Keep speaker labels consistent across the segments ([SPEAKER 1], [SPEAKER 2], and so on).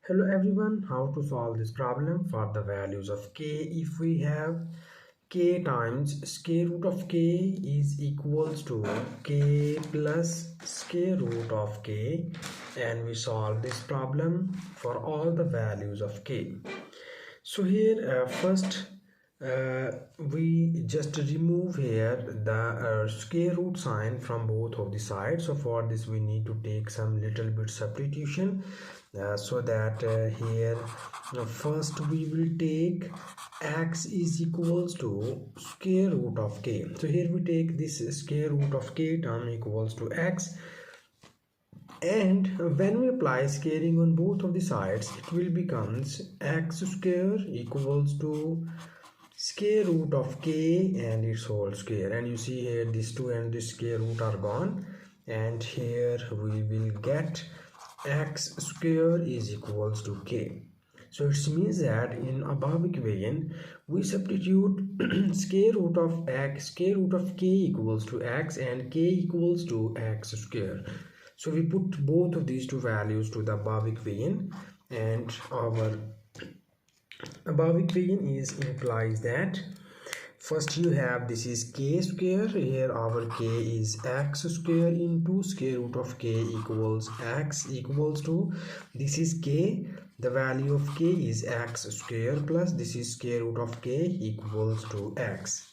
[SPEAKER 1] Hello everyone, how to solve this problem for the values of k. If we have k times square root of k is equals to k plus square root of k, and we solve this problem for all the values of k. So here first we just remove here the square root sign from both of the sides. So for this we need to take some little bit substitution, so that here first we will take x is equals to square root of k. So here we take this square root of k term equals to x, and when we apply squaring on both of the sides, it will becomes x square equals to square root of k and its whole square. And you see here this 2 and this square root are gone, and here we will get x square is equals to k. So it means that in above equation we substitute square root of k equals to x and k equals to x square. So we put both of these two values to the above equation, and our above equation implies that first you have this is k square. Here our k is x square into square root of k equals x equals to this is k. The value of k is x square plus this is square root of k equals to x.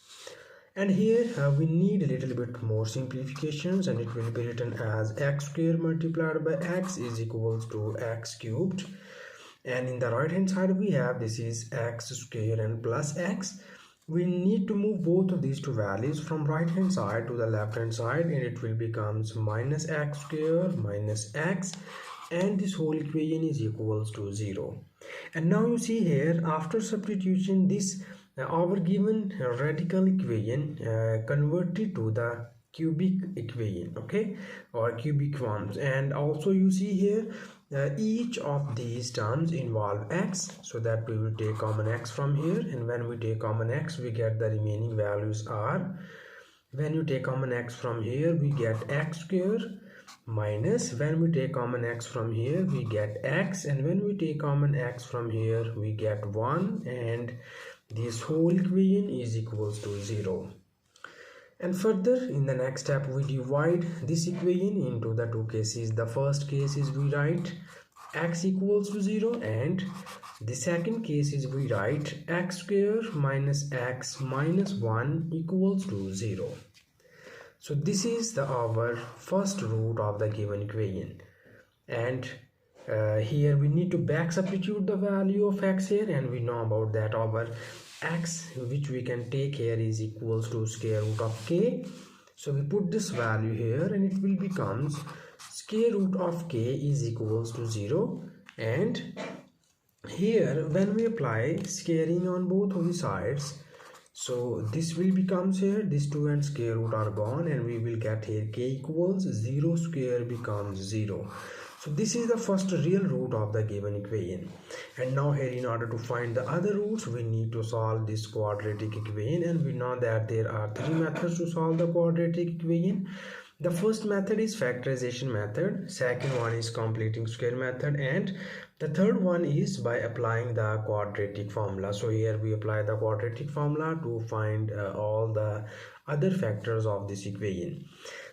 [SPEAKER 1] And here we need a little bit more simplifications, and it will be written as x square multiplied by x is equals to x cubed. And in the right hand side we have this is x square and plus x. We need to move both of these two values from right hand side to the left hand side, and it will becomes minus x square minus x, and this whole equation is equals to 0. And now you see here after substitution this our given radical equation converted to the cubic equation, okay, or cubic forms. And also you see here each of these terms involve x, so that we will take common x from here, and when we take common x we get the remaining values are, when you take common x from here we get x square minus, when we take common x from here we get x, and when we take common x from here we get 1, and this whole equation is equals to 0. And further in the next step we divide this equation into the two cases. The first case is we write x equals to 0, and the second case is we write x square minus x minus 1 equals to 0. So this is our first root of the given equation, and here we need to back substitute the value of x here, and we know about that our x which we can take here is equals to square root of k. So we put this value here, and it will becomes square root of k is equals to 0. And here when we apply squaring on both of the sides, so this will becomes here this 2 and square root are gone, and we will get here k equals 0 square becomes 0. So this is the first real root of the given equation. And now here in order to find the other roots we need to solve this quadratic equation, and we know that there are three methods to solve the quadratic equation. The first method is factorization method, second one is completing square method, and the third one is by applying the quadratic formula. So here we apply the quadratic formula to find all the other factors of this equation.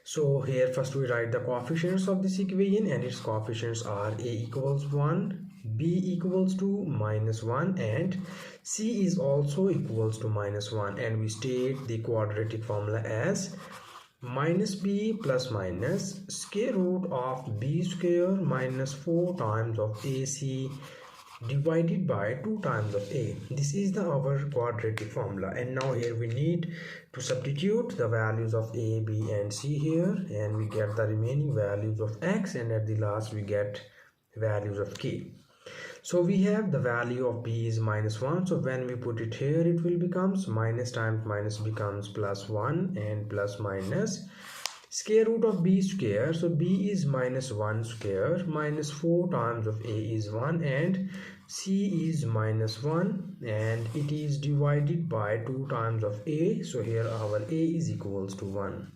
[SPEAKER 1] So here first we write the coefficients of this equation, and its coefficients are a equals 1, b equals to minus 1, and c is also equals to minus 1. And we state the quadratic formula as minus b plus minus square root of b square minus 4 times of ac divided by 2 times of a. This is our quadratic formula. And now here we need to substitute the values of a, b and c here, and we get the remaining values of x, and at the last we get values of k. So we have the value of b is minus 1, so when we put it here it will becomes minus times minus becomes plus 1, and plus minus square root of b square, so b is minus 1 square minus 4 times of a is 1, and c is minus 1, and it is divided by 2 times of a, so here our a is equals to 1.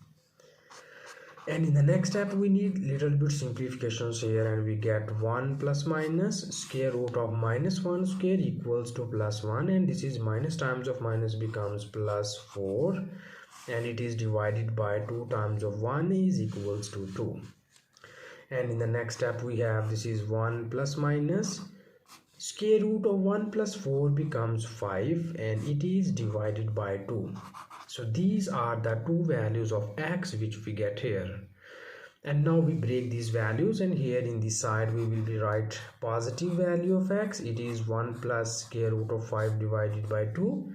[SPEAKER 1] And in the next step we need little bit simplifications here, and we get 1 plus minus square root of minus 1 square equals to plus 1, and this is minus times of minus becomes plus 4, and it is divided by 2 times of 1 is equals to 2. And in the next step we have this is 1 plus minus square root of 1 plus 4 becomes 5, and it is divided by 2. So these are the two values of x which we get here. And now we break these values, and here in this side we will be write positive value of x. It is 1 plus square root of 5 divided by 2.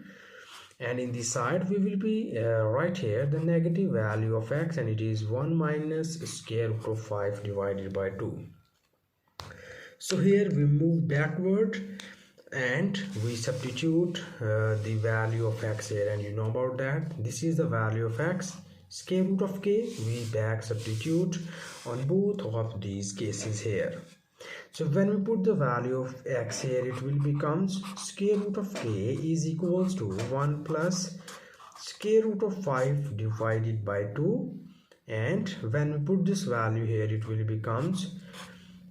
[SPEAKER 1] And in this side we will be write here the negative value of x, and it is 1 minus square root of 5 divided by 2. So here we move backward and we substitute the value of x here, and you know about that. This is the value of x, square root of k. We back substitute on both of these cases here. So when we put the value of x here, it will becomes square root of k is equals to 1 plus square root of 5 divided by 2. And when we put this value here, it will becomes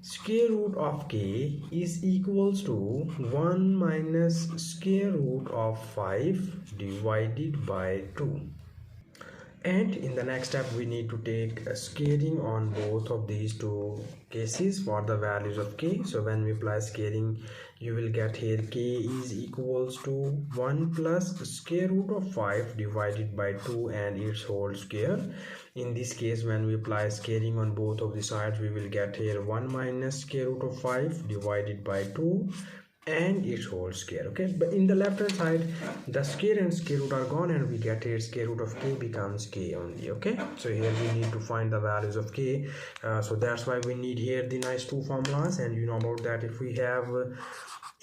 [SPEAKER 1] square root of k is equals to 1 minus square root of 5 divided by 2. And in the next step we need to take a scaling on both of these two cases for the values of k. So when we apply scaling, you will get here k is equals to 1 plus square root of 5 divided by 2 and its whole square. In this case, when we apply scaling on both of the sides, we will get here 1 minus square root of 5 divided by 2 and its whole square. Okay, but in the left hand side the square and square root are gone, and we get here square root of k becomes k only. Okay, so here we need to find the values of k, so that's why we need here the nice two formulas. And you know about that, if we have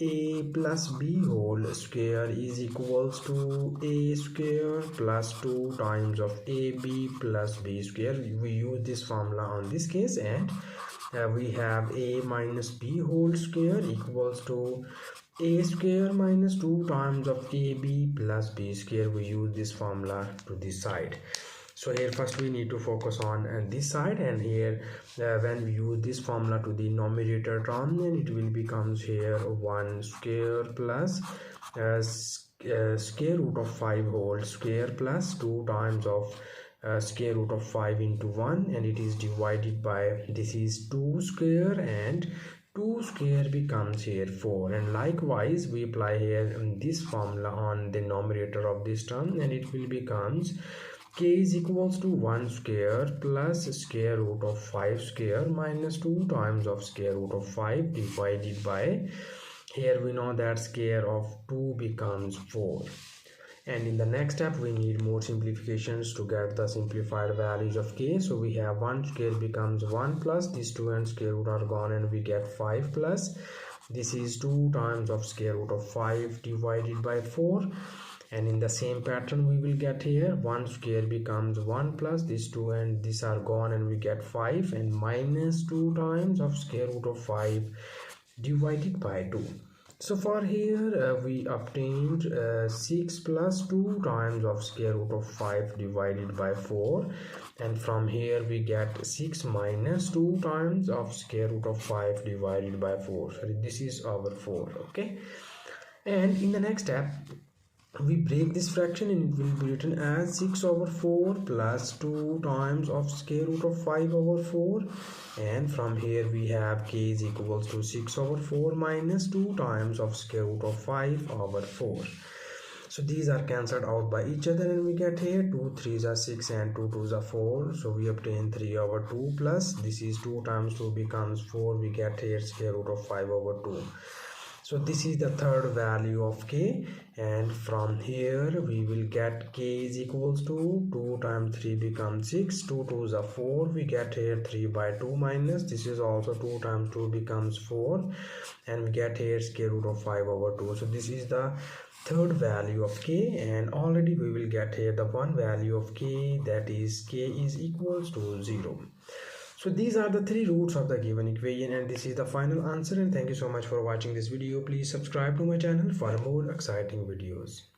[SPEAKER 1] a plus b whole square is equals to a square plus 2 times of ab plus b square, we use this formula on this case. And we have a minus b whole square equals to a square minus 2 times of ab plus b square. We use this formula to this side. So here first we need to focus on this side, and here when we use this formula to the numerator term, then it will becomes here 1 square plus square root of 5 whole square plus 2 times of square root of 5 into 1, and it is divided by, this is 2 square, and 2 square becomes here 4. And likewise we apply here this formula on the numerator of this term, and it will becomes k is equals to 1 square plus square root of 5 square minus 2 times of square root of 5 divided by, here we know that square of 2 becomes 4. And in the next step we need more simplifications to get the simplified values of k. So we have 1 square becomes 1 plus these 2 and square root are gone, and we get 5 plus this is 2 times of square root of 5 divided by 4. And in the same pattern we will get here 1 square becomes 1 plus these 2 and these are gone, and we get 5 and minus 2 times of square root of 5 divided by 2. So for here we obtained 6 plus 2 times of square root of 5 divided by 4, and from here we get 6 minus 2 times of square root of 5 divided by 4. So this is our 4. Okay, and in the next step we break this fraction, and it will be written as 6 over 4 plus 2 times of square root of 5 over 4. And from here we have k is equals to 6 over 4 minus 2 times of square root of 5 over 4. So these are cancelled out by each other, and we get here 2 3s are 6 and 2 2s are 4. So we obtain 3 over 2 plus this is 2 times 2 becomes 4. We get here square root of 5 over 2. So this is the third value of k, and from here we will get k is equals to 2 times 3 becomes 6, 2 2s are 4. We get here 3 by 2 minus this is also 2 times 2 becomes 4, and we get here square root of 5 over 2. So this is the third value of k, and already we will get here the one value of k, that is k is equals to 0. So these are the three roots of the given equation, and this is the final answer. And thank you so much for watching this video. Please subscribe to my channel for more exciting videos.